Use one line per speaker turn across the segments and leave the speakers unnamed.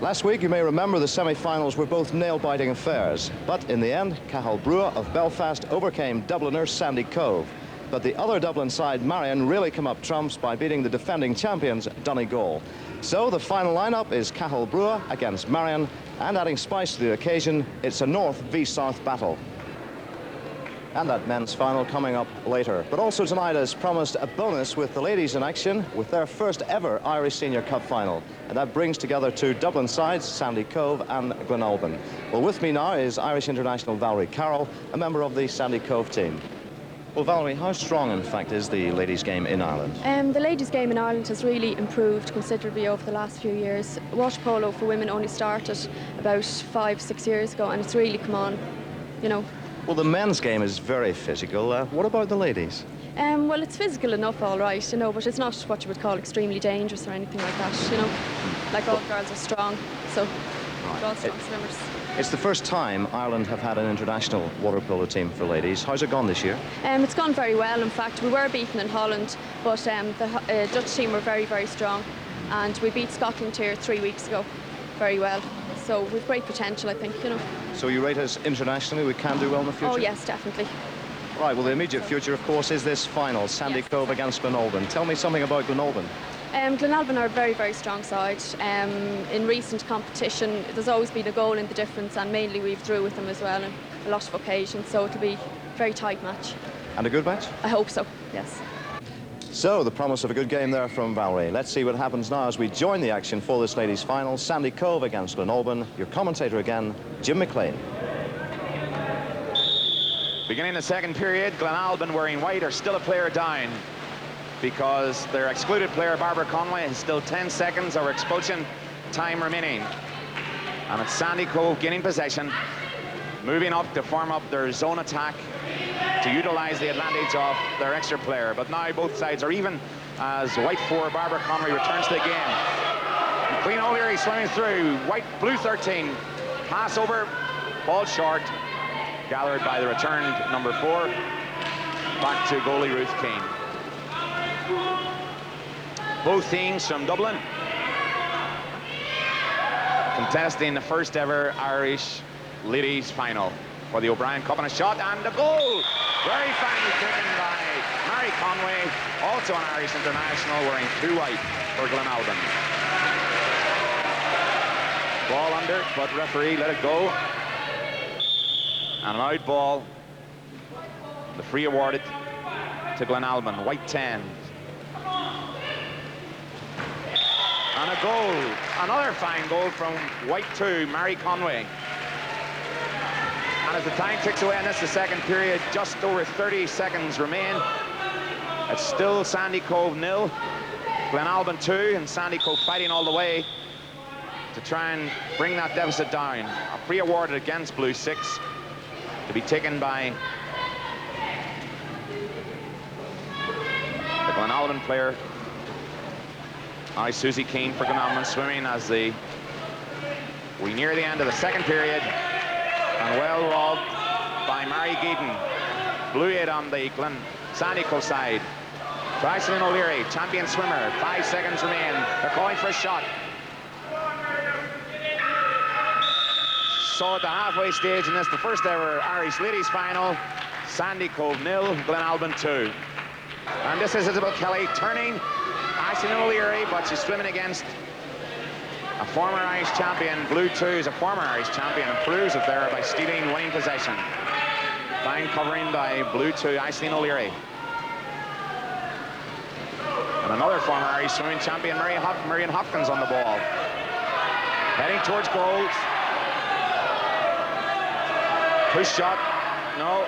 Last week, you may remember the semi-finals were both nail-biting affairs. But in the end, Cathal Brugha of Belfast overcame Dubliner Sandycove. But the other Dublin side, Marion, really come up trumps by beating the defending champions, Donegal. So the final lineup is Cathal Brugha against Marion, and adding spice to the occasion, it's a North v South battle. And that men's final coming up later. But also tonight, as promised, a bonus with the ladies in action with their first ever Irish Senior Cup final. And that brings together two Dublin sides, Sandycove and Glenalbyn. Well, with me now is Irish international Valerie Carroll, a member of the Sandycove team. Well, Valerie, how strong, in fact, is the ladies' game in Ireland?
The ladies' game in Ireland has really improved considerably over the last few years. Water polo for women only started about 5-6 years ago, and it's really come on, you know.
Well, the men's game is very physical. What about the ladies?
Well, it's physical enough, all right, you know, but it's not what you would call extremely dangerous or anything like that, you know. Like, all girls are strong, so they're all strong swimmers.
It's the first time Ireland have had an international water polo team for ladies. How's it gone this year?
It's gone very well, in fact. We were beaten in Holland, but the Dutch team were very, very strong. And we beat Scotland here 3 weeks ago very well. So we've great potential, I think, you know.
So you rate us internationally, we can do well in the future?
Oh, yes, definitely.
Right, well, the immediate future, of course, is this final, Sandycove against Glenalbyn. Tell me something about Glenalbyn.
Glenalbyn are a very, very strong side. In recent competition, there's always been a goal in the difference, and mainly we've drew with them as well on a lot of occasions, so it'll be a very tight match.
And a good match?
I hope so, yes.
So, the promise of a good game there from Valerie. Let's see what happens now as we join the action for this ladies' final. Sandycove against Glenalbyn. Your commentator again, Jim McLean.
Beginning the second period, Glenalbyn wearing white are still a player down because their excluded player, Barbara Conway, has still 10 seconds of expulsion time remaining. And it's Sandycove gaining possession, moving up to form up their zone attack to utilize the advantage of their extra player. But now both sides are even as white 4, Barbara Conway returns to the game. Queen O'Leary swimming through, white blue 13, pass over, ball short, gathered by the returned number 4, back to goalie Ruth Keane. Both teams from Dublin contesting the first ever Irish ladies final for the O'Brien Cup, and a shot and a goal. Very finely taken by Mary Conway, also an Irish international, wearing 2 white for Glenalbyn. Ball under, but referee let it go. And an out ball. The free awarded to Glenalbyn, white 10. And a goal, another fine goal from white 2, Mary Conway. And as the time ticks away, and this is the second period, just over 30 seconds remain. It's still Sandycove 0, Glenalbyn 2, and Sandycove fighting all the way to try and bring that deficit down. A free awarded against Blue 6 to be taken by the Glenalbyn player. Now Susie Keane for Glenalbyn swimming as we near the end of the second period. And well robbed by Mary Geedon. Blue 8 on the Sandycove side. Bryson O'Leary, champion swimmer. 5 seconds remain. They're calling for a shot. So at the halfway stage in this, the first ever Irish ladies final, Sandycove 0, Glenalbyn 2. And this is Isabel Kelly turning. Aisling O'Leary, but she's swimming against a former Irish champion. Blue 2 is a former Irish champion and proves it there by stealing winning possession. Fine covering by Blue 2, Aisling O'Leary. And another former Irish swimming champion, Marion Hopkins, on the ball. Heading towards goals. Push shot, no.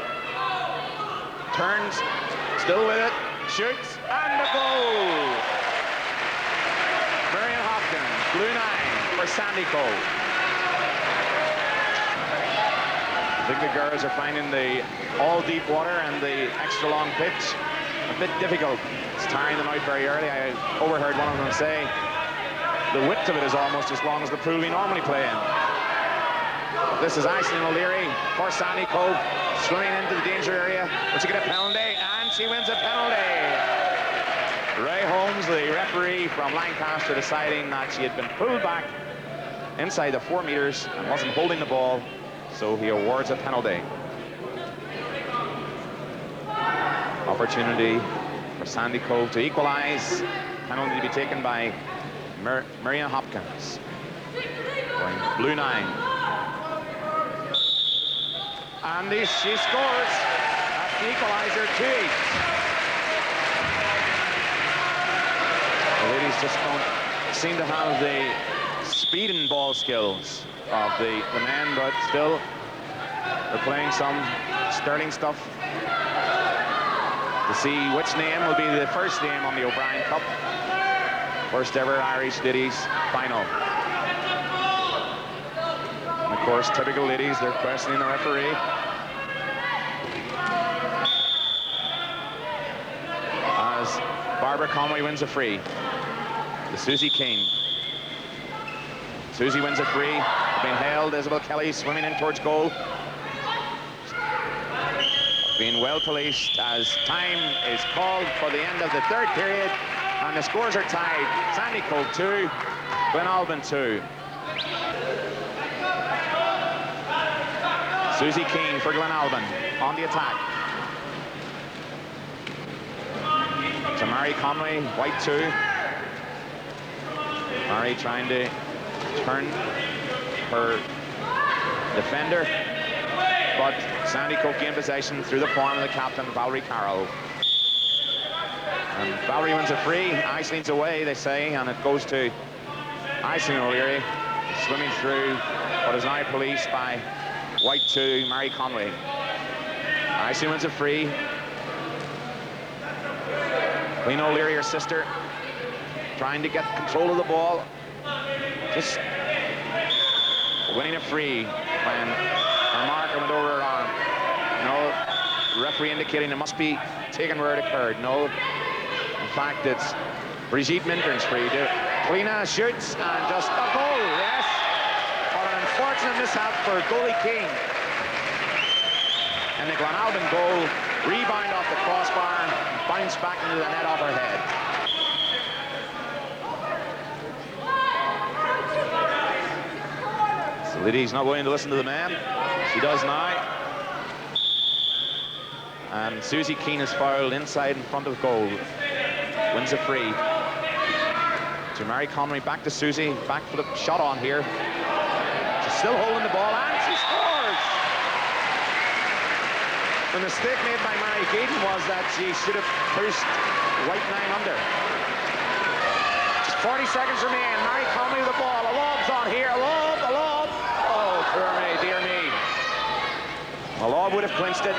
Turns, still with it, shoots, and a goal! Marion Hopkins, blue 9 for Sandycove. I think the girls are finding the all deep water and the extra long pitch a bit difficult. It's tiring them out very early. I overheard one of them say the width of it is almost as long as the pool we normally play in. But this is Aisling O'Leary for Sandycove, swimming into the danger area. Will she get a penalty? And she wins a penalty. Ray Holmes, the referee from Lancaster, deciding that she had been pulled back inside the 4 meters and wasn't holding the ball, so he awards a penalty. Opportunity for Sandycove to equalize. Penalty to be taken by Marion Hopkins, wearing blue 9. And she scores. That's the equalizer, 2-8. The ladies just don't seem to have the speed and ball skills of the men, but still they're playing some sterling stuff to see which name will be the first name on the O'Brien Cup. First ever Irish ladies final. And of course, typical ladies, they're questioning the referee. As Barbara Conway wins a free to Susie Keane. Susie wins a free, being held. Isabel Kelly swimming in towards goal. Being well policed as time is called for the end of the 3rd period, and the scores are tied. Sandycove 2, Glenalbyn 2. Susie Keane for Glenalbyn on the attack. To Mary Conway, white 2. Mary trying to turn her defender, but Sandycove gained possession through the form of the captain, Valerie Carroll. And Valerie wins a free. Aislinn's away, they say, and it goes to Aislinn O'Leary, swimming through what is now policed by white 2, Mary Conway. Aislinn wins a free. Queen O'Leary, her sister, trying to get control of the ball. Just winning a free when her marker went over her arm. No, referee indicating it must be taken where it occurred. No, in fact, it's Brigitte Mintern's free. Clina shoots and just a goal, yes. But an unfortunate mishap for goalie King. And the Glenalbyn goal, rebound off the crossbar, and bounce back into the net off her head. So Liddy's not willing to listen to the man. She does now. And Susie Keane is fouled inside in front of goal. Wins a free. To Mary Conway, back to Susie, back for the shot on here. She's still holding the ball, and she scores! The mistake made by Mary Keaton was that she should have pushed white 9 under. Just 40 seconds remain. Mary Conway with the ball. A lob's on here. A lob, a lob. Oh, poor me, dear me. A lob would have clinched it.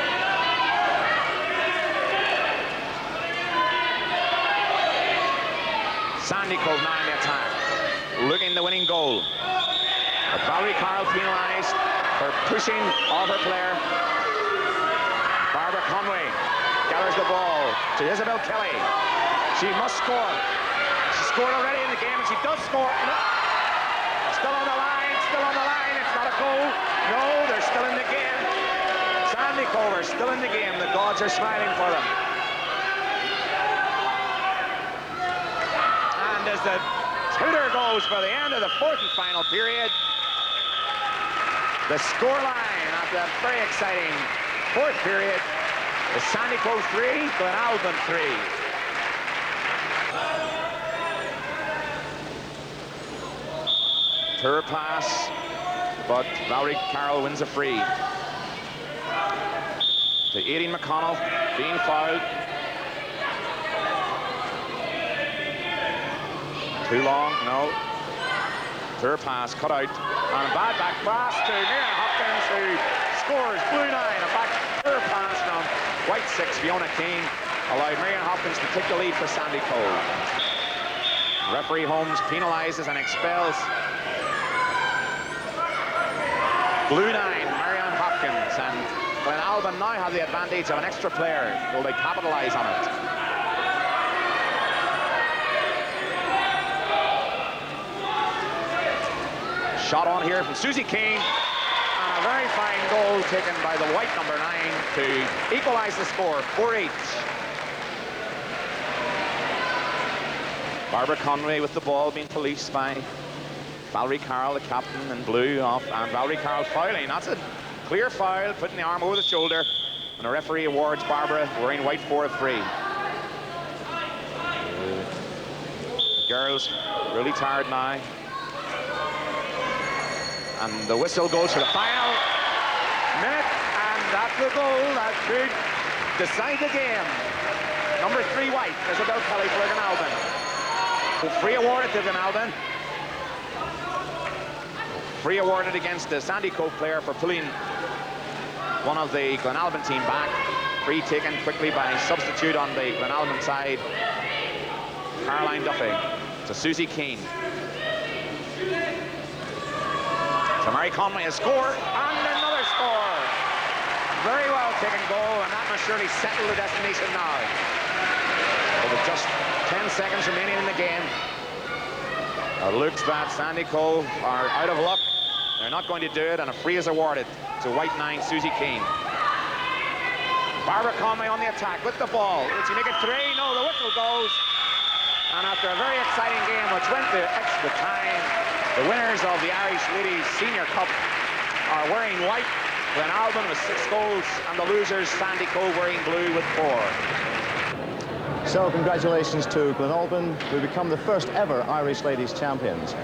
Sandycove now in the attack, looking the winning goal. But Valerie Carroll penalised for pushing of her player. Barbara Conway gathers the ball to Isabel Kelly. She must score. She scored already in the game, and she does score. Still on the line, still on the line. It's not a goal. No, they're still in the game. Sandycove are still in the game. The gods are smiling for them. As the tooter goes for the end of the 4th and final period. The scoreline of that very exciting 4th period is Sandycove 3, Glenalbyn 3. Tour pass, but Valerie Carroll wins a free. To Aileen McConnell, being fouled. Too long, no. Tour pass, cut out. And a bad back pass to Marion Hopkins, who scores blue 9. A back tour pass from white 6, Fiona Keane, allowed Marion Hopkins to take the lead for Sandycove. Referee Holmes penalises and expels blue 9, Marion Hopkins. And Glenalbyn now have the advantage of an extra player. Will they capitalise on it? Shot on here from Susie Keane, and a very fine goal taken by the white number 9 to equalise the score, 4-8. Barbara Conway with the ball, being policed by Valerie Carroll, the captain in blue, off, and Valerie Carroll fouling. That's a clear foul, putting the arm over the shoulder, and the referee awards Barbara wearing white 4 of 3. The girls really tired now, and the whistle goes for the final minute, and that's the goal that could decide the game. Number 3 white, Isabel Kelly for Glenalbyn. Free awarded to Glenalbyn. Free awarded against the Sandycove player for pulling one of the Glenalbyn team back. Free taken quickly by substitute on the Glenalbyn side, Caroline Duffy, to Susie Keane. So Mary Conway has scored, and another score. Very well taken goal, and that must surely settle the destination now. With just 10 seconds remaining in the game, it looks that Sandycove are out of luck. They're not going to do it, and a free is awarded to white 9, Susie Keane. Barbara Conway on the attack with the ball. Will she make it 3? No, the whistle goes. And after a very exciting game, which went to extra time, the winners of the Irish Ladies Senior Cup are wearing white, Glenalbyn with 6 goals, and the losers, Sandycove, wearing blue with 4.
So congratulations to Glenalbyn, who become the first ever Irish Ladies champions.